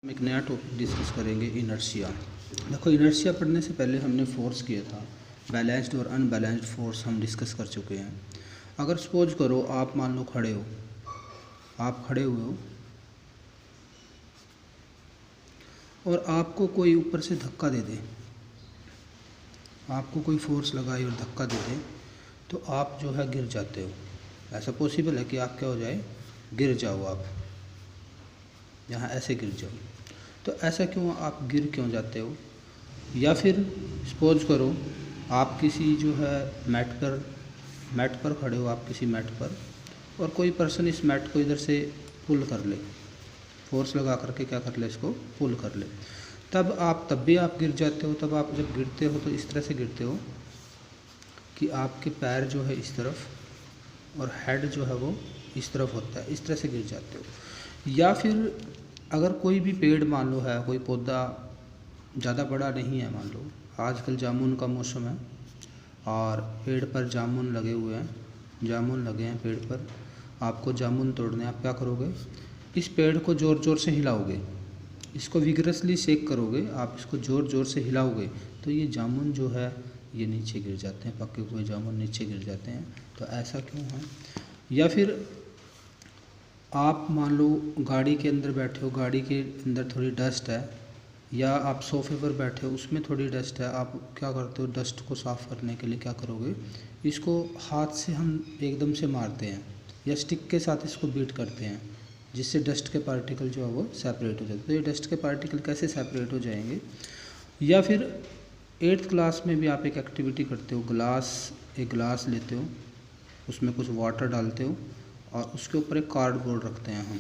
हम एक नया टॉपिक डिस्कस करेंगे, इनर्शिया। देखो, इनर्शिया पढ़ने से पहले हमने फोर्स किया था, बैलेंस्ड और अनबैलेंस्ड फोर्स हम डिस्कस कर चुके हैं। अगर सपोज करो आप मान लो खड़े हो, आप खड़े हुए हो और आपको कोई ऊपर से धक्का दे दे, आपको कोई फोर्स लगाए और धक्का दे दे, तो आप जो है गिर जाते हो। ऐसा पॉसिबल है कि आप क्या हो जाए, गिर जाओ, आप यहाँ ऐसे गिर जाओ। तो ऐसा क्यों, आप गिर क्यों जाते हो? या फिर सपोज करो आप किसी जो है मैट पर खड़े हो, आप किसी मैट पर, और कोई पर्सन इस मैट को इधर से पुल कर ले, फोर्स लगा करके क्या कर ले, इसको पुल कर ले, तब भी आप गिर जाते हो। तब आप जब गिरते हो तो इस तरह से गिरते हो कि आपके पैर जो है इस तरफ और हेड जो है वो इस तरफ होता है, इस तरह से गिर जाते हो। या फिर अगर कोई भी पेड़ मान लो है, कोई पौधा ज़्यादा बड़ा नहीं है, मान लो आजकल जामुन का मौसम है और पेड़ पर जामुन लगे हुए हैं, जामुन लगे हैं पेड़ पर, आपको जामुन तोड़ने, आप क्या करोगे, इस पेड़ को ज़ोर ज़ोर से हिलाओगे, इसको विगरसली शेक करोगे, आप इसको ज़ोर ज़ोर से हिलाओगे, तो ये जामुन जो है ये नीचे गिर जाते हैं, पके हुए जामुन नीचे गिर जाते हैं। तो ऐसा क्यों है? या फिर आप मान लो गाड़ी के अंदर बैठे हो, गाड़ी के अंदर थोड़ी डस्ट है, या आप सोफे पर बैठे हो, उसमें थोड़ी डस्ट है, आप क्या करते हो, डस्ट को साफ़ करने के लिए क्या करोगे, इसको हाथ से हम एकदम से मारते हैं या स्टिक के साथ इसको बीट करते हैं, जिससे डस्ट के पार्टिकल जो है वो सेपरेट हो जाते हैं। तो ये डस्ट के पार्टिकल कैसे सेपरेट हो जाएंगे? या फिर 8th क्लास में भी आप एक एक्टिविटी करते हो, एक गिलास लेते हो, उसमें कुछ वाटर डालते हो और उसके ऊपर एक कार्डबोर्ड रखते हैं हम,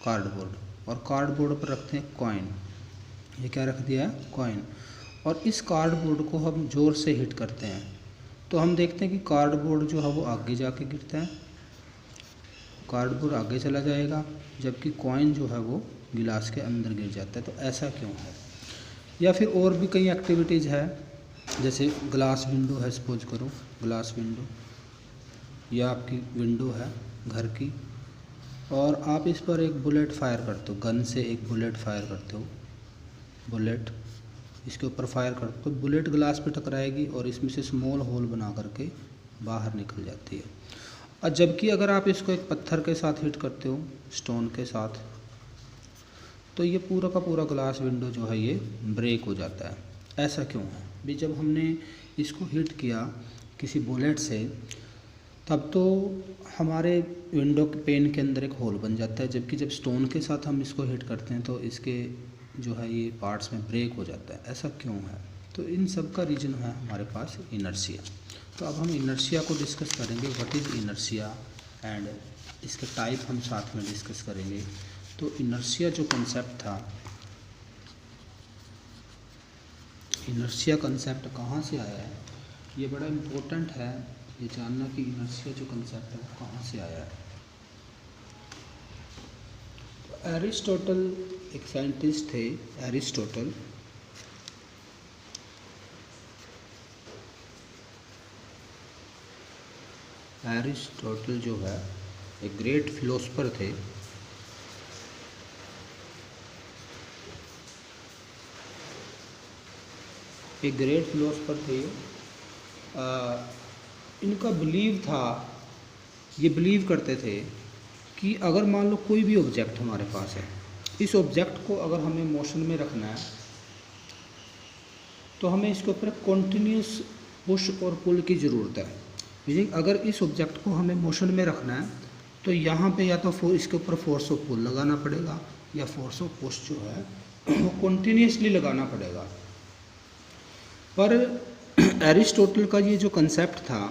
कार्डबोर्ड, और कार्डबोर्ड पर रखते हैं कॉइन। ये क्या रख दिया है, कॉइन, और इस कार्डबोर्ड को हम ज़ोर से हिट करते हैं, तो हम देखते हैं कि कार्डबोर्ड जो है वो आगे जाके गिरता है, कार्डबोर्ड आगे चला जाएगा, जबकि कॉइन जो है वो गिलास के अंदर गिर जाता है। तो ऐसा क्यों है? या फिर और भी कई एक्टिविटीज़ है, जैसे ग्लास विंडो है, सपोज करो ग्लास विंडो, या आपकी विंडो है घर की, और आप इस पर एक बुलेट फायर करते हो, गन से एक बुलेट फायर करते हो, बुलेट इसके ऊपर फायर करते हो, तो बुलेट ग्लास पे टकराएगी और इसमें से स्मॉल होल बना करके बाहर निकल जाती है। और जबकि अगर आप इसको एक पत्थर के साथ हिट करते हो, स्टोन के साथ, तो ये पूरा का पूरा ग्लास विंडो जो है ये ब्रेक हो जाता है। ऐसा क्यों है भी? जब हमने इसको हिट किया किसी बुलेट से, तब तो हमारे विंडो के पेन के अंदर एक होल बन जाता है, जबकि जब स्टोन के साथ हम इसको हिट करते हैं तो इसके जो है ये पार्ट्स में ब्रेक हो जाता है। ऐसा क्यों है? तो इन सब का रीज़न है हमारे पास इनर्शिया। तो अब हम इनर्शिया को डिस्कस करेंगे, व्हाट इज़ इनर्शिया, एंड इसके टाइप हम साथ में डिस्कस करेंगे। तो इनर्शिया जो कंसेप्ट था, इनर्शिया कंसेप्ट कहाँ से आया है, ये बड़ा इम्पोर्टेंट है ये जानना कि इनर्शिया जो कंसेप्ट है वो कहाँ से आया है। एरिस्टोटल एक साइंटिस्ट थे, एरिस्टोटल, एरिस्टोटल जो है एक ग्रेट फिलोसफर थे। एक ग्रेट फिलोसफर थे। इनका बिलीव था, ये बिलीव करते थे कि अगर मान लो कोई भी ऑब्जेक्ट हमारे पास है, इस ऑब्जेक्ट को अगर हमें मोशन में रखना है तो हमें इसके ऊपर कॉन्टीन्यूस पुश और पुल की ज़रूरत है। मीनिंग अगर इस ऑब्जेक्ट को हमें मोशन में रखना है तो यहाँ पे या तो इसके ऊपर फोर्स ऑफ पुल लगाना पड़ेगा या फोर्स ऑफ पुश जो है वो कॉन्टीन्यूसली लगाना पड़ेगा। पर एरिस्टोटल का ये जो कंसेप्ट था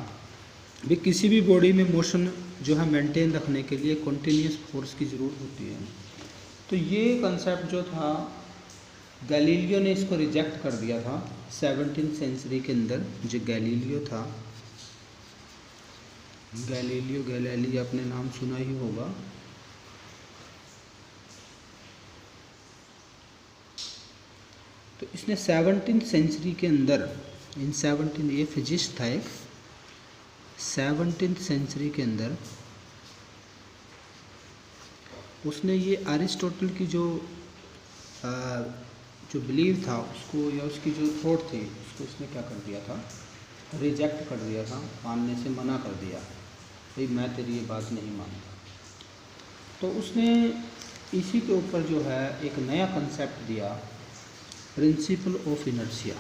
भी, किसी भी बॉडी में मोशन जो है मेंटेन रखने के लिए कॉन्टीन्यूस फोर्स की ज़रूरत होती है। तो ये कंसेप्ट जो था गैलीलियो ने इसको रिजेक्ट कर दिया था 17th सेंचुरी के अंदर। जो गैलीलियो था, गैलीली आपने नाम सुना ही होगा। तो इसने 17th सेंचुरी के अंदर, ये फिजिस्ट था एक, 17th सेंचुरी के अंदर उसने ये अरिस्टोटल की जो जो बिलीव था उसको या उसकी जो थॉट थी उसको उसने क्या कर दिया था, रिजेक्ट कर दिया था, मानने से मना कर दिया, भाई मैं तेरी ये बात नहीं मानता। तो उसने इसी के ऊपर जो है एक नया कंसेप्ट दिया, principle of inertia.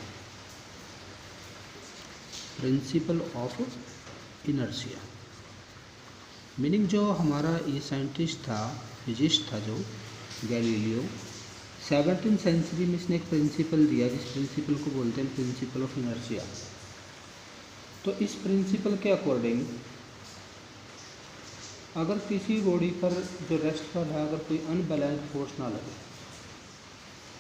Principle of inertia meaning जो हमारा ये साइंटिस्ट था, फिजिस्ट था जो गैलीलियो, 17वीं सेंचुरी में इसने एक प्रिंसिपल दिया जिस प्रिंसिपल को बोलते हैं प्रिंसिपल ऑफ इनर्शिया। तो इस प्रिंसिपल के अकॉर्डिंग अगर किसी बॉडी पर जो रेस्ट पर है अगर कोई अनबैलेंस फोर्स ना लगे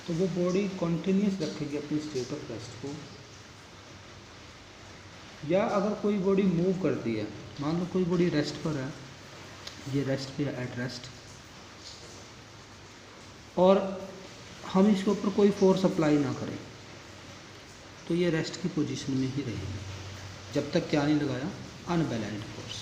तो वो बॉडी कॉन्टिन्यूस रखेगी अपनी स्टेट ऑफ रेस्ट को। या अगर कोई बॉडी मूव करती है, मान लो कोई बॉडी रेस्ट पर है, ये रेस्ट पे है, एट रेस्ट, और हम इसके ऊपर कोई फोर्स अप्लाई ना करें तो ये रेस्ट की पोजीशन में ही रहेगी जब तक क्या नहीं लगाया, अनबैलेंस्ड फोर्स।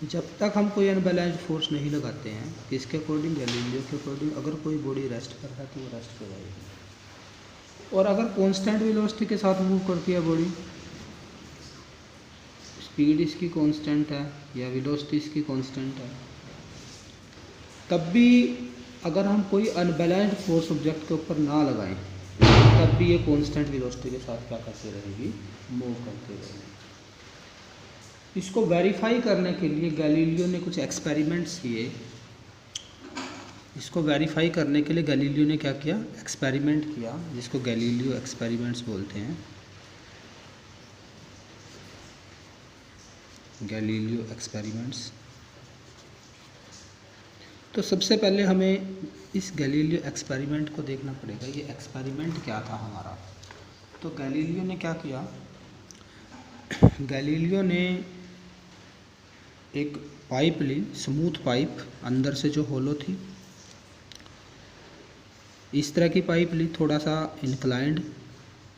जब तक हम कोई अनबैलेंस्ड फोर्स नहीं लगाते हैं, किसके अकॉर्डिंग, गैलीलियो के अकॉर्डिंग, अगर कोई बॉडी रेस्ट पर है तो वो रेस्ट पर रहेगी। और अगर कांस्टेंट वेलोसिटी के साथ मूव करती है बॉडी, स्पीड इसकी कांस्टेंट है या वेलोसिटी इसकी कांस्टेंट है, तब भी अगर हम कोई अनबैलेंस्ड फोर्स ऑब्जेक्ट के ऊपर ना लगाएं तब भी ये कांस्टेंट वेलोसिटी के साथ क्या करती रहेगी, मूव करती रहेगी। इसको वेरीफाई करने के लिए गैलीलियो ने कुछ एक्सपेरिमेंट्स किए। इसको वेरीफाई करने के लिए गैलीलियो ने क्या किया, एक्सपेरिमेंट किया, जिसको गैलीलियो एक्सपेरिमेंट्स बोलते हैं। Galileo experiments. तो सबसे पहले हमें इस गैलीलियो एक्सपेरिमेंट को देखना पड़ेगा, ये एक्सपेरिमेंट क्या था हमारा। तो गैलीलियो ने क्या किया, गैलीलियो ने एक पाइप ली, स्मूथ पाइप, अंदर से जो होलो थी, इस तरह की पाइप ली, थोड़ा सा इंक्लाइंड,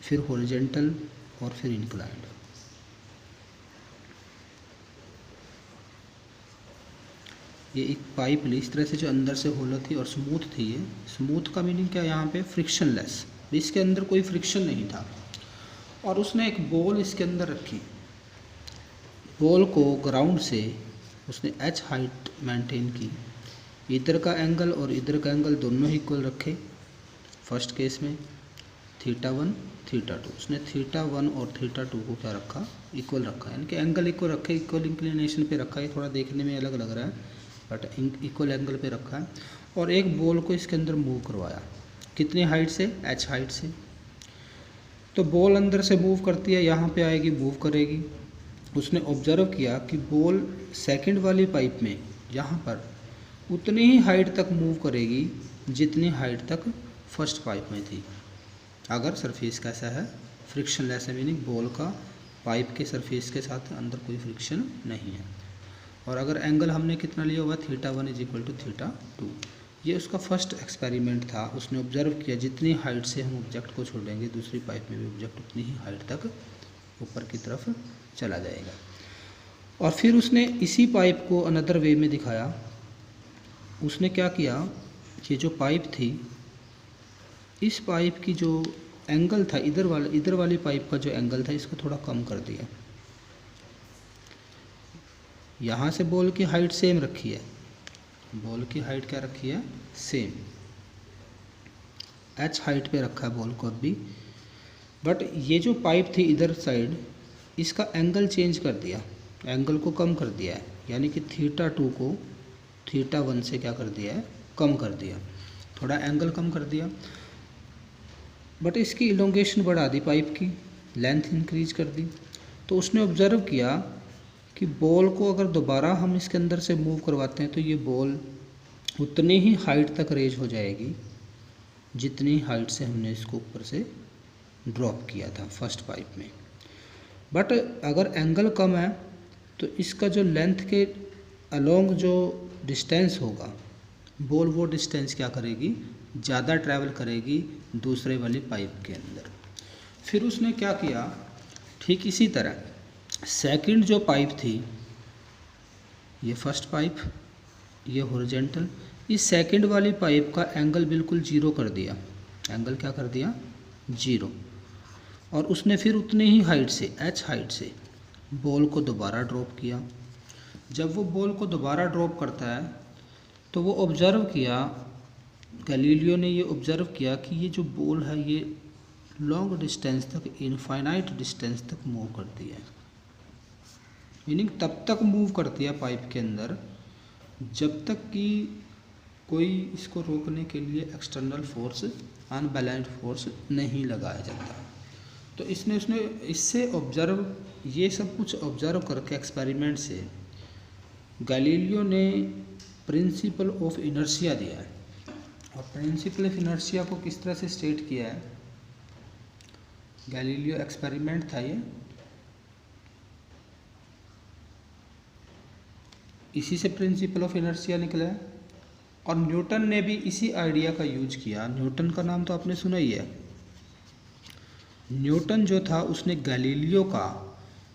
फिर हॉरिजॉन्टल और फिर इंक्लाइंड। ये एक पाइप ली इस तरह से जो अंदर से होलो थी और स्मूथ थी। ये स्मूथ का मीनिंग क्या है यहाँ पे, फ्रिक्शनलेस, इसके अंदर कोई फ्रिक्शन नहीं था। और उसने एक बॉल इसके अंदर रखी, बॉल को ग्राउंड से उसने h हाइट मेंटेन की, इधर का एंगल और इधर का एंगल दोनों ही इक्वल रखे। फर्स्ट केस में θ1 θ2, उसने θ1 और θ2 को क्या रखा, इक्वल रखा, यानी कि एंगल इक्वल रखे, इक्वल इंक्लिनेशन पे रखा। ये थोड़ा देखने में अलग लग रहा है बट इक्वल एंगल पे रखा है। और एक बॉल को इसके अंदर मूव करवाया, कितनी हाइट से, h हाइट से। तो बॉल अंदर से मूव करती है, यहाँ पे आएगी, मूव करेगी। उसने ऑब्जर्व किया कि बॉल सेकंड वाली पाइप में यहाँ पर उतनी ही हाइट तक मूव करेगी जितनी हाइट तक फर्स्ट पाइप में थी, अगर सरफेस कैसा है, फ्रिक्शनलेस है, मीनिंग बॉल का पाइप के सरफेस के साथ अंदर कोई फ्रिक्शन नहीं है। और अगर एंगल हमने कितना लिया हुआ, θ1 = θ2। ये उसका फर्स्ट एक्सपेरिमेंट था। उसने ऑब्जर्व किया जितनी हाइट से हम ऑब्जेक्ट को छोड़ेंगे दूसरी पाइप में भी ऑब्जेक्ट उतनी ही हाइट तक ऊपर की तरफ चला जाएगा। और फिर उसने इसी पाइप को अनदर वे में दिखाया। उसने क्या किया, ये जो पाइप थी, इस पाइप की जो एंगल था, इधर वाली पाइप का जो एंगल था, इसको थोड़ा कम कर दिया। यहाँ से बॉल की हाइट सेम रखी है, बॉल की हाइट क्या रखी है, सेम, h हाइट पे रखा है बॉल को अभी। बट ये जो पाइप थी इधर साइड, इसका एंगल चेंज कर दिया, एंगल को कम कर दिया है, यानी कि θ2 को θ1 से क्या कर दिया है, कम कर दिया, थोड़ा एंगल कम कर दिया। बट इसकी इलोंगेशन बढ़ा दी, पाइप की लेंथ इंक्रीज कर दी। तो उसने ऑब्जर्व किया कि बॉल को अगर दोबारा हम इसके अंदर से मूव करवाते हैं तो ये बॉल उतनी ही हाइट तक रेज हो जाएगी जितनी हाइट से हमने इसको ऊपर से ड्रॉप किया था फर्स्ट पाइप में। बट अगर एंगल कम है तो इसका जो लेंथ के अलोंग जो डिस्टेंस होगा, बॉल वो डिस्टेंस क्या करेगी, ज़्यादा ट्रैवल करेगी दूसरे वाली पाइप के अंदर। फिर उसने क्या किया, ठीक इसी तरह सेकंड जो पाइप थी, ये फर्स्ट पाइप, ये हॉरिजॉन्टल, इस सेकंड वाली पाइप का एंगल बिल्कुल जीरो कर दिया, एंगल क्या कर दिया, जीरो। और उसने फिर उतने ही हाइट से, h हाइट से बॉल को दोबारा ड्रॉप किया। जब वो बॉल को दोबारा ड्रॉप करता है तो वो ऑब्ज़र्व किया, गैलीलियो ने ये ऑब्ज़र्व किया कि ये जो बॉल है ये लॉन्ग डिस्टेंस तक, इनफाइनाइट डिस्टेंस तक मूव करती है। मीनिंग तब तक मूव करती है पाइप के अंदर जब तक कि कोई इसको रोकने के लिए एक्सटर्नल फोर्स, अनबैलेंस्ड फोर्स नहीं लगाया जाता। तो उसने इससे ऑब्ज़र्व, ये सब कुछ ऑब्ज़र्व करके एक्सपेरिमेंट से गैलीलियो ने प्रिंसिपल ऑफ इनर्शिया दिया है। और प्रिंसिपल ऑफ इनर्शिया को किस तरह से स्टेट किया है, गैलीलियो एक्सपेरिमेंट था ये, इसी से प्रिंसिपल ऑफ इनर्शिया निकला है। और न्यूटन ने भी इसी आइडिया का यूज किया। न्यूटन का नाम तो आपने सुना ही है। न्यूटन जो था उसने गैलीलियो का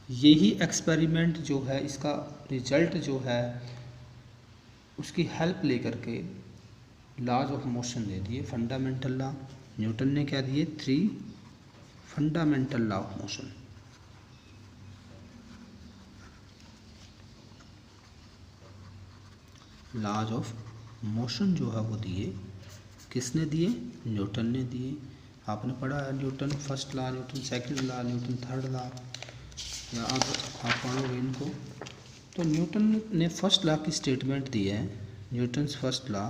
यही एक्सपेरिमेंट जो है, इसका रिजल्ट जो है उसकी हेल्प लेकर के लॉज ऑफ मोशन दे दिए, फंडामेंटल लॉ। न्यूटन ने क्या दिए, 3 fundamental law of motion. Laws of motion जो है वो दिए, किसने दिए, न्यूटन ने दिए। आपने पढ़ा है Newton first law, Newton second law, Newton third law, या आप पढ़ोगे इनको। तो न्यूटन ने फर्स्ट लॉ की स्टेटमेंट दी है, Newton's first law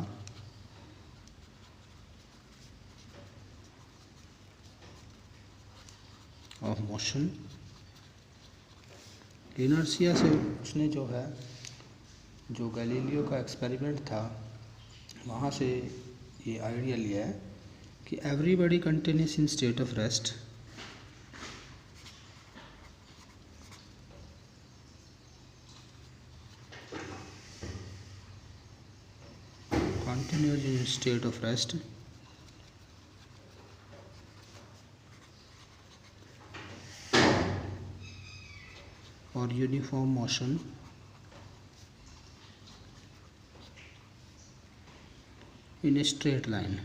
of motion. Inertia से उसने जो है, जो गैलीलियो का एक्सपेरिमेंट था वहाँ से ये आइडिया लिया है कि everybody continuous in state of rest, continues in state of rest or uniform motion in a straight line.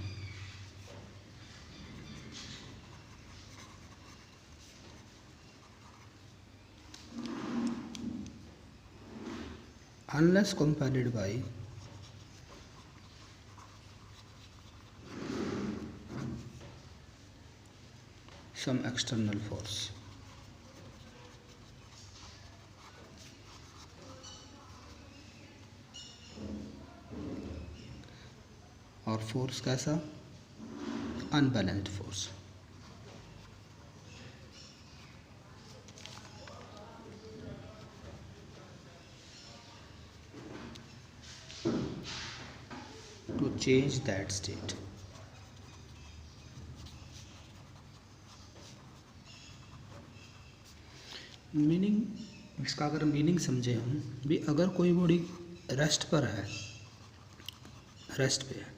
Unless compelled by some external force. और फोर्स कैसा, unbalanced force. To change that state. Meaning, इसका अगर meaning समझे हम भी, अगर कोई body rest पर है, रेस्ट पे है,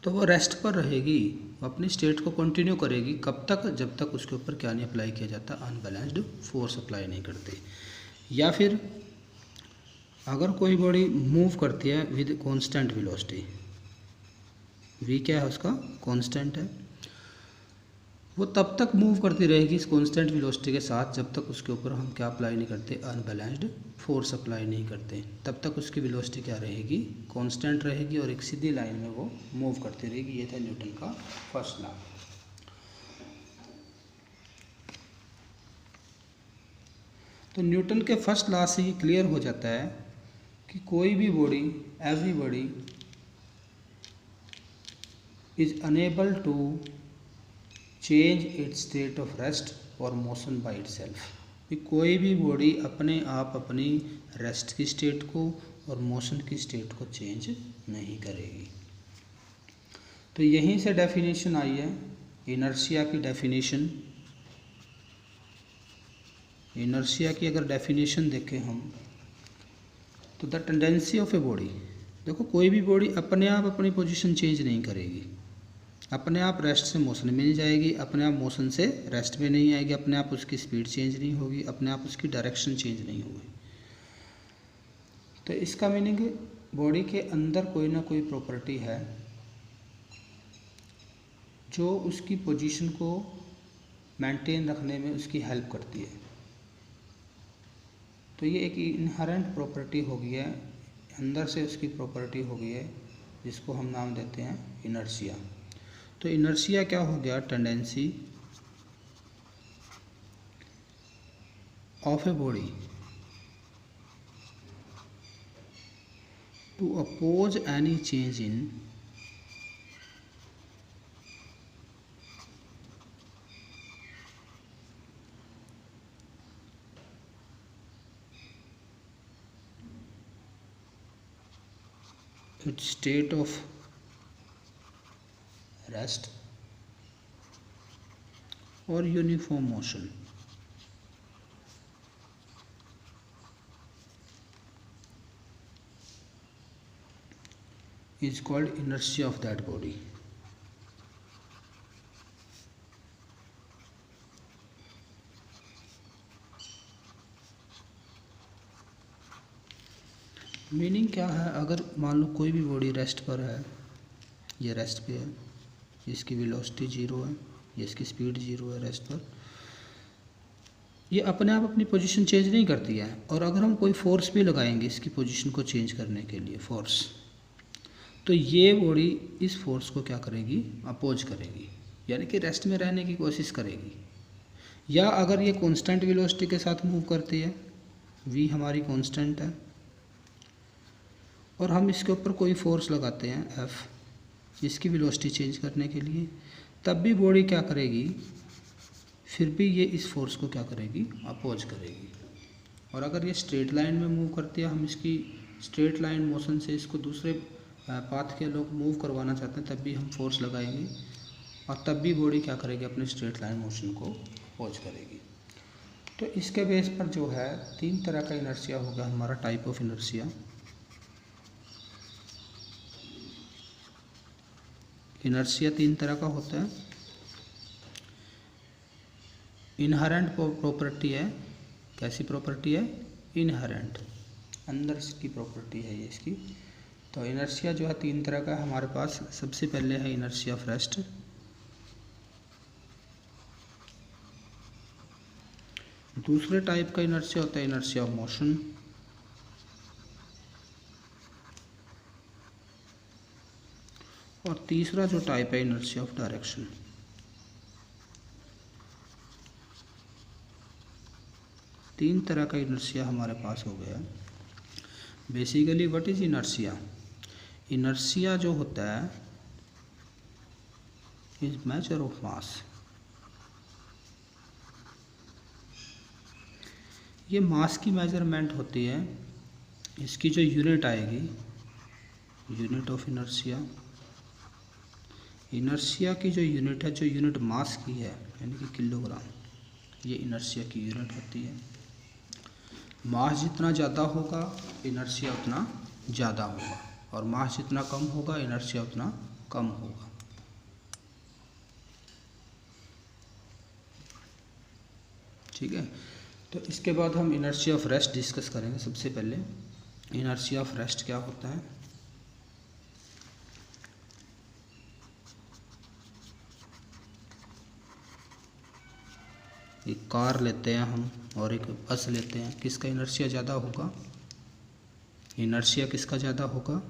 तो वो रेस्ट पर रहेगी, अपनी स्टेट को कंटिन्यू करेगी। कब तक, जब तक उसके ऊपर क्या नहीं अप्लाई किया जाता, अनबैलेंस्ड फोर्स अप्लाई नहीं करते। या फिर अगर कोई बॉडी मूव करती है विद कांस्टेंट वेलोसिटी, वी क्या है उसका, कांस्टेंट है, वो तब तक मूव करती रहेगी इस कांस्टेंट वेलोसिटी के साथ जब तक उसके ऊपर हम क्या अप्लाई नहीं करते, अनबैलेंस्ड फोर्स अप्लाई नहीं करते। तब तक उसकी वेलोसिटी क्या रहेगी, कांस्टेंट रहेगी और एक सीधी लाइन में वो मूव करती रहेगी। ये था न्यूटन का फर्स्ट लॉ। तो न्यूटन के फर्स्ट लॉ से ये क्लियर हो जाता है कि कोई भी body, every body is unable to change its state of rest or motion by itself. कोई भी बॉडी अपने आप अपनी रेस्ट की स्टेट को और मोशन की स्टेट को चेंज नहीं करेगी। तो यहीं से डेफिनेशन आई है इनर्शिया की। डेफिनेशन, इनर्शिया की अगर डेफिनेशन देखें हम, तो the tendency of a body, देखो कोई भी बॉडी अपने आप अपनी पोजीशन चेंज नहीं करेगी, अपने आप रेस्ट से मोशन में नहीं जाएगी, अपने आप मोशन से रेस्ट में नहीं आएगी, अपने आप उसकी स्पीड चेंज नहीं होगी, अपने आप उसकी डायरेक्शन चेंज नहीं होगी। तो इसका मीनिंग बॉडी के अंदर कोई ना कोई प्रॉपर्टी है जो उसकी पोजीशन को मेंटेन रखने में उसकी हेल्प करती है। तो ये एक इनहेरेंट प्रॉपर्टी हो गई है, अंदर से उसकी प्रॉपर्टी हो गई है, जिसको हम नाम देते हैं इनर्शिया। तो इनर्शिया क्या हो गया? Tendency of a body to oppose any change in its state of rest or uniform motion is called inertia of that body. Meaning क्या है? अगर मान लो कोई भी बॉडी रेस्ट पर है, ये रेस्ट पे है, इसकी वेलोसिटी 0 है, ये इसकी स्पीड 0 है रेस्ट पर, ये अपने आप अपनी पोजीशन चेंज नहीं करती है। और अगर हम कोई फोर्स भी लगाएंगे इसकी पोजीशन को चेंज करने के लिए, फोर्स, तो ये बॉडी इस फोर्स को क्या करेगी? अपोज करेगी, यानी कि रेस्ट में रहने की कोशिश करेगी। या अगर ये कांस्टेंट वेलोसिटी के साथ मूव करती है, v हमारी कांस्टेंट है, और हम इसके ऊपर कोई फोर्स लगाते हैं F इसकी वेलोसिटी चेंज करने के लिए, तब भी बॉडी क्या करेगी? फिर भी ये इस फोर्स को क्या करेगी? अपोज करेगी। और अगर ये स्ट्रेट लाइन में मूव करती है, हम इसकी स्ट्रेट लाइन मोशन से इसको दूसरे पाथ के लोग मूव करवाना चाहते हैं, तब भी हम फोर्स लगाएंगे और तब भी बॉडी क्या करेगी? अपने स्ट्रेट लाइन मोशन को अपोज करेगी। तो इसके बेस पर जो है 3 तरह का इनर्शिया होगा हमारा, टाइप ऑफ इनर्शिया। इनर्शिया 3 तरह का होता है। इनहेरेंट प्रॉपर्टी है, कैसी प्रॉपर्टी है? इनहेरेंट, अंदर की प्रॉपर्टी है ये इसकी। तो इनर्शिया जो है 3 तरह का है हमारे पास। सबसे पहले है इनर्शिया ऑफ रेस्ट, दूसरे टाइप का इनर्शिया होता है इनर्शिया ऑफ मोशन, और तीसरा जो टाइप है इनर्शिया ऑफ डायरेक्शन। तीन तरह का इनर्शिया हमारे पास हो गया। Basically what is inertia? Inertia जो होता है इज मेजर ऑफ मास। ये मास की मेजरमेंट होती है। इसकी जो यूनिट आएगी, यूनिट ऑफ इनर्शिया, इनर्शिया की जो यूनिट है, जो यूनिट मास की है यानी कि किलोग्राम, ये इनर्शिया की यूनिट होती है। मास जितना ज़्यादा होगा इनर्शिया उतना ज़्यादा होगा, और मास जितना कम होगा इनर्शिया उतना कम होगा। ठीक है, तो इसके बाद हम इनर्शिया ऑफ रेस्ट डिस्कस करेंगे। सबसे पहले इनर्शिया ऑफ रेस्ट क्या होता है? एक कार लेते हैं हम और एक बस लेते हैं, किसका इनर्शिया ज़्यादा होगा? इनर्शिया किसका ज़्यादा होगा?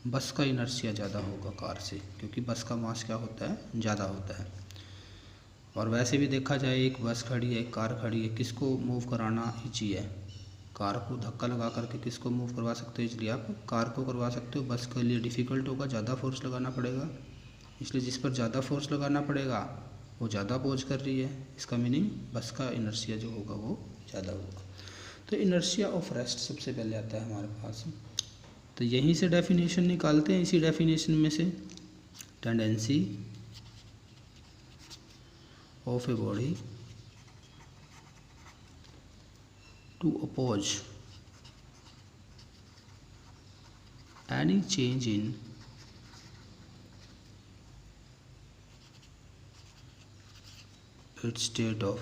बस का इनर्शिया ज़्यादा होगा कार से, क्योंकि बस का मास क्या होता है? ज़्यादा होता है। और वैसे भी देखा जाए, एक बस खड़ी है, एक कार खड़ी है, किसको मूव कराना ईजी है? कार को धक्का लगा करके किसको मूव करवा सकते हो? इसलिए आप कार को करवा सकते हो। बस के लिए डिफ़िकल्ट होगा, ज़्यादा फोर्स लगाना पड़ेगा, इसलिए जिस पर ज़्यादा फोर्स लगाना पड़ेगा वो ज़्यादा अपोज कर रही है। इसका मीनिंग बस का इनर्शिया जो होगा वो ज़्यादा होगा। तो इनर्शिया ऑफ रेस्ट सबसे पहले आता है हमारे पास। तो यहीं से डेफिनेशन निकालते हैं, इसी डेफिनेशन में से, tendency of a body to oppose any change in its state of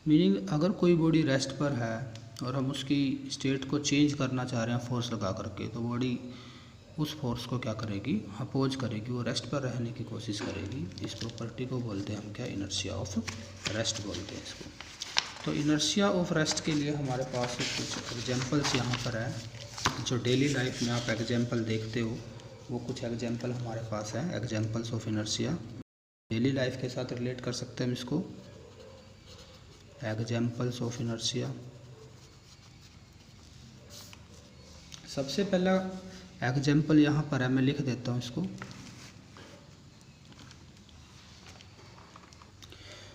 meaning अगर कोई बॉडी रेस्ट पर है और हम उसकी स्टेट को चेंज करना चाह रहे हैं फोर्स लगा करके, तो बॉडी उस फोर्स को क्या करेगी, अपोज करेगी, वो रेस्ट पर रहने की कोशिश करेगी। इस प्रॉपर्टी को बोलते हैं हम क्या, इनर्शिया ऑफ रेस्ट बोलते हैं इसको। तो इनर्शिया ऑफ रेस्ट के लिए हमारे पास कुछ एग्जांपल्स यहाँ पर है। जो डेली लाइफ में आप एग्जांपल देखते हो वो कुछ एग्जांपल हमारे पास है, examples of inertia. Daily life के साथ रिलेट कर सकते हैं हम इसको, एग्जांपल्स ऑफ इनर्शिया। सबसे पहला एग्जांपल यहाँ पर है, मैं लिख देता हूँ इसको।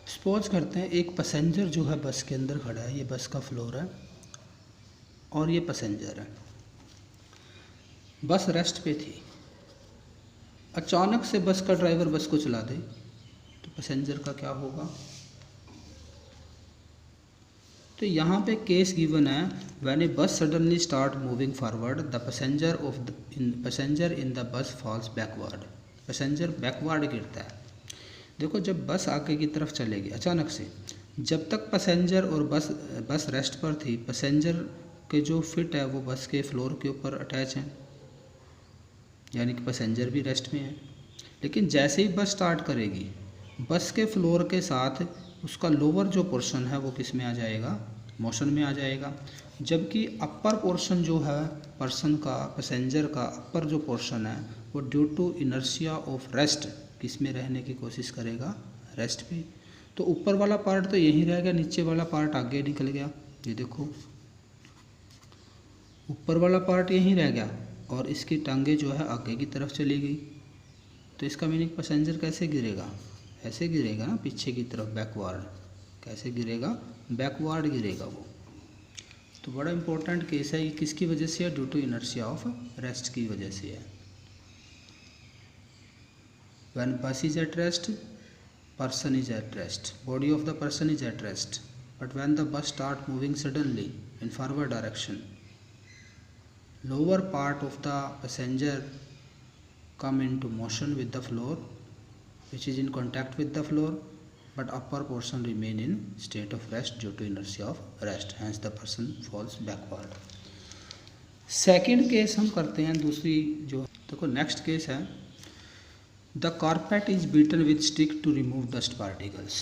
सपोज करते हैं एक पैसेंजर जो है बस के अंदर खड़ा है, ये बस का फ्लोर है और ये पैसेंजर है। बस रेस्ट पे थी, अचानक से बस का ड्राइवर बस को चला दे तो पैसेंजर का क्या होगा। तो यहाँ पे केस गिवन है, when a bus suddenly start moving forward the passenger in the bus falls backward. Passenger backward गिरता है। देखो जब बस आगे की तरफ चलेगी अचानक से, जब तक पैसेंजर और बस रेस्ट पर थी, पैसेंजर के जो फिट है वो बस के फ्लोर के ऊपर अटैच हैं, यानी कि पैसेंजर भी रेस्ट में है। लेकिन जैसे ही बस स्टार्ट करेगी, बस के फ्लोर के साथ उसका लोअर जो पोर्शन है वो किस में आ जाएगा, मोशन में आ जाएगा। जबकि अपर पोर्शन जो है पर्सन का, पैसेंजर का अपर जो पोर्शन है वो due to inertia of rest किस में रहने की कोशिश करेगा, रेस्ट पे। तो ऊपर वाला पार्ट तो यहीं रह गया, नीचे वाला पार्ट आगे निकल गया। ये देखो ऊपर वाला पार्ट यहीं रह गया और इसकी टांगे जो है आगे की तरफ चली गई। तो इसका मीनिंग पैसेंजर कैसे गिरेगा, ऐसे गिरेगा ना, पीछे की तरफ, बैकवर्ड। कैसे गिरेगा, बैकवर्ड गिरेगा वो। तो बड़ा इंपॉर्टेंट केस है ये, किसकी वजह से है, due to inertia of rest की वजह से है। When bus is at rest, person is at rest, body of the person is at rest, but when the bus start moving suddenly in forward direction, lower part of the passenger come into motion with the floor, which is in contact with the floor, but upper portion remain in state of rest due to inertia of rest, hence the person falls backward. Second case हम करते हैं दूसरी जो, देखो next case है, the carpet is beaten with stick to remove dust particles.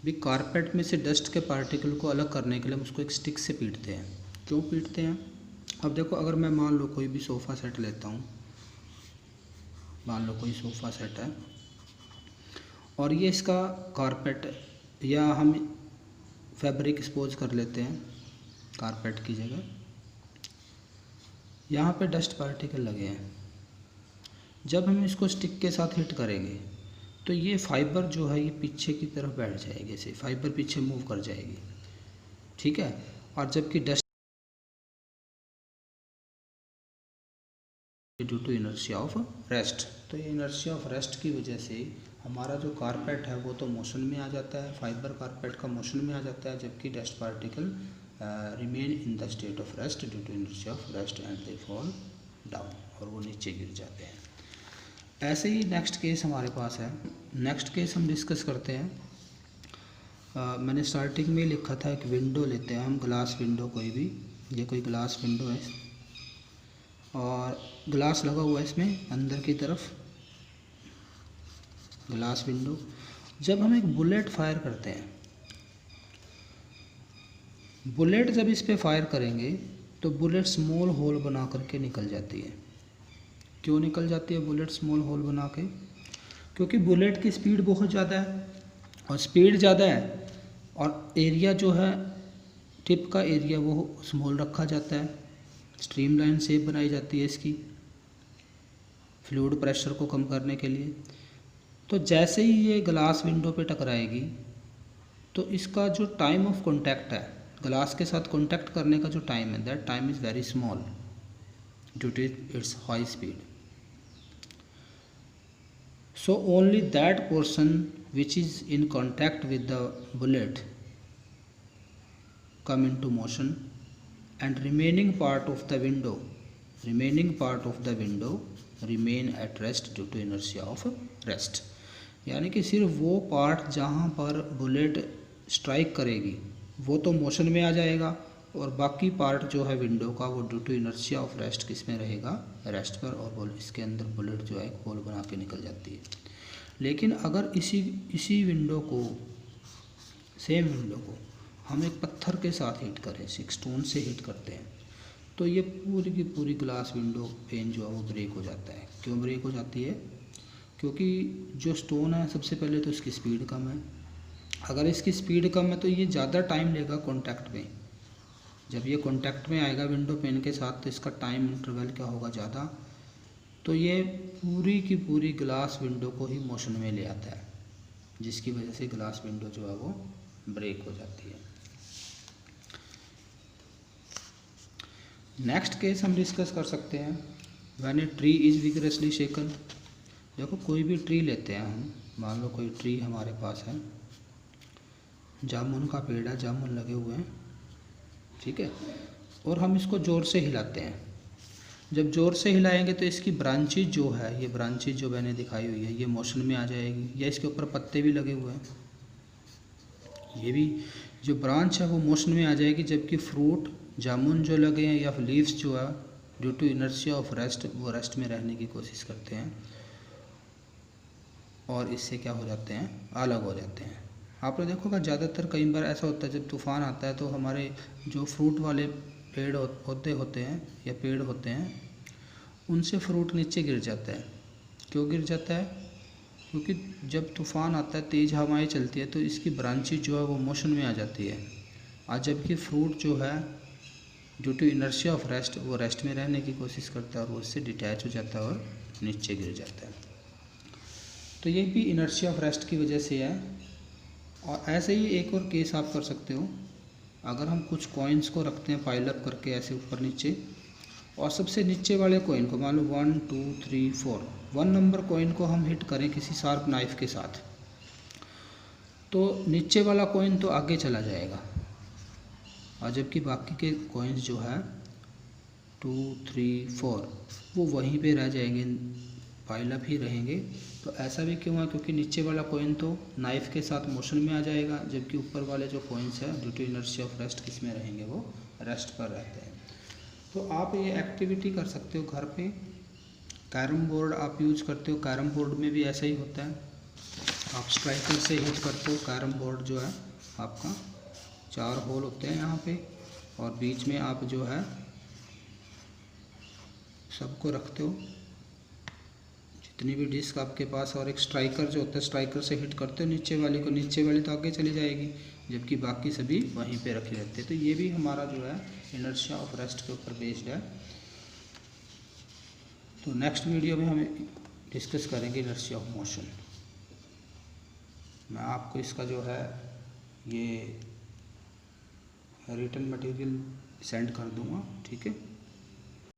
भी carpet में से डस्ट के पार्टिकल को अलग करने के लिए हम उसको एक स्टिक से पीटते हैं। क्यों पीटते हैं, अब देखो अगर मैं मान लो कोई भी सोफ़ा सेट लेता हूँ, मान लो कोई सोफ़ा सेट है और ये इसका कारपेट, या हम फैब्रिक स्पोज कर लेते हैं कारपेट की जगह, यहाँ पे डस्ट पार्टिकल लगे हैं। जब हम इसको स्टिक के साथ हिट करेंगे तो ये फाइबर जो है ये पीछे की तरफ बैठ जाएगी, ऐसे फाइबर पीछे मूव कर जाएगी, ठीक है। और जबकि dust due to inertia of rest, तो ये इनर्शिया ऑफ रेस्ट की वजह से हमारा जो कारपेट है वो तो मोशन में आ जाता है, फाइबर कारपेट का मोशन में आ जाता है, जबकि dust particle remain in the state of rest due to inertia of rest and they fall down, और वो नीचे गिर जाते हैं। ऐसे ही नेक्स्ट केस हमारे पास है। नेक्स्ट केस हम डिस्कस करते हैं। मैंने स्टार्टिंग में लिखा था एक विंडो लेते हैं हम, ग्लास विंडो कोई भी, ये कोई ग्लास विंडो है और ग्लास लगा हुआ है इसमें अंदर की तरफ, ग्लास विंडो। जब हम एक बुलेट फायर करते हैं, बुलेट जब इस पे फायर करेंगे तो बुलेट स्मॉल होल बना करके निकल जाती है। क्यों निकल जाती है बुलेट स्मॉल होल बना के, क्योंकि बुलेट की स्पीड बहुत ज़्यादा है, और स्पीड ज़्यादा है और एरिया जो है टिप का एरिया वो स्मॉल रखा जाता है, स्ट्रीमलाइन शेप बनाई जाती है इसकी फ्लूइड प्रेशर को कम करने के लिए। तो जैसे ही ये ग्लास विंडो पे टकराएगी तो इसका जो टाइम ऑफ कॉन्टैक्ट है, ग्लास के साथ कॉन्टैक्ट करने का जो टाइम है, that time is very small due to its high speed. So only that portion which is in contact with the bullet come into motion, and remaining part of the window remain at rest due to inertia of rest। यानी कि सिर्फ वो part जहाँ पर bullet strike करेगी वो तो motion में आ जाएगा, और बाकी पार्ट जो है विंडो का वो due to inertia of rest किस में रहेगा, रेस्ट पर, और इसके अंदर बुलेट जो है एक होल बना के निकल जाती है। लेकिन अगर इसी विंडो को, सेम विंडो को हम एक पत्थर के साथ हिट करें, एक स्टोन से हिट करते हैं, तो ये पूरी की पूरी ग्लास विंडो पेन जो है वो ब्रेक हो जाता है। क्यों ब्रेक हो जाती है? क्योंकि जो स्टोन है सबसे पहले तो इसकी स्पीड कम है। अगर इसकी स्पीड कम है तो ये ज़्यादा टाइम लेगा कॉन्टैक्ट में। जब ये कॉन्टैक्ट में आएगा विंडो पेन के साथ तो इसका टाइम इंटरवल क्या होगा, ज़्यादा, तो ये पूरी की पूरी ग्लास विंडो को ही मोशन में ले आता है, जिसकी वजह से ग्लास विंडो जो है वो ब्रेक हो जाती है। नेक्स्ट केस हम डिस्कस कर सकते हैं, when a tree is vigorously shaken. देखो कोई भी ट्री लेते हैं हम, मान लो कोई ट्री हमारे पास है, जामुन का पेड़ है, जामुन लगे हुए हैं, ठीक है, और हम इसको ज़ोर से हिलाते हैं। जब ज़ोर से हिलाएंगे तो इसकी ब्रांचेज जो है, ये ब्रांचेज जो मैंने दिखाई हुई है, ये मोशन में आ जाएगी, या इसके ऊपर पत्ते भी लगे हुए हैं, ये भी जो ब्रांच है वो मोशन में आ जाएगी, जबकि फ्रूट, जामुन जो लगे हैं या लीव्स जो है due to inertia of rest वो रेस्ट में रहने की कोशिश करते हैं, और इससे क्या हो जाते हैं, अलग हो जाते हैं। आपने देखोगा ज़्यादातर कई बार ऐसा होता है, जब तूफ़ान आता है तो हमारे जो फ्रूट वाले पेड़ पौधे होते हैं या पेड़ होते हैं, उनसे फ्रूट नीचे गिर जाता है। क्यों गिर जाता है? क्योंकि जब तूफ़ान आता है, तेज़ हवाएं चलती है, तो इसकी ब्रांचेज जो है वो मोशन में आ जाती है, और जबकि फ्रूट जो है due to inertia of rest वो रेस्ट में रहने की कोशिश करता है, और वो उससे डिटैच हो जाता है और नीचे गिर जाता है। तो ये भी इनर्शिया ऑफ रेस्ट की वजह से है। और ऐसे ही एक और केस आप कर सकते हो, अगर हम कुछ कॉइन्स को रखते हैं पाइल अप करके ऐसे ऊपर नीचे, और सबसे नीचे वाले कॉइन को मान लो 1 2 3 4, 1 नंबर कॉइन को हम हिट करें किसी शार्प नाइफ के साथ, तो नीचे वाला कॉइन तो आगे चला जाएगा, और जबकि बाकी के कॉइन्स जो है 2 3 4 वो वहीं पे रह जाएंगे, पाइल अप ही रहेंगे। तो ऐसा भी क्यों है? क्योंकि नीचे वाला कॉइन तो नाइफ के साथ मोशन में आ जाएगा, जबकि ऊपर वाले जो कॉइन्स हैं due to inertia of rest किस में रहेंगे, वो रेस्ट पर रहते हैं। तो आप ये एक्टिविटी कर सकते हो घर पे। कैरम बोर्ड आप यूज करते हो, कैरम बोर्ड में भी ऐसा ही होता है, आप स्ट्राइकर से हिट करते हो। कैरम बोर्ड जो है आपका 4 होल होते हैं यहाँ पे, और बीच में आप जो है सबको रखते हो, जितनी भी डिस्क आपके पास, और एक स्ट्राइकर जो होता है, स्ट्राइकर से हिट करते हो नीचे वाले को, नीचे वाली तो आगे चली जाएगी, जबकि बाकी सभी वहीं पे रखे रहते हैं। तो ये भी हमारा जो है इनर्शिया ऑफ रेस्ट के ऊपर बेस्ड है। तो नेक्स्ट वीडियो में हम डिस्कस करेंगे इनर्शिया ऑफ मोशन। मैं आपको इसका जो है ये रिटन मटेरियल सेंड कर दूंगा, ठीक है।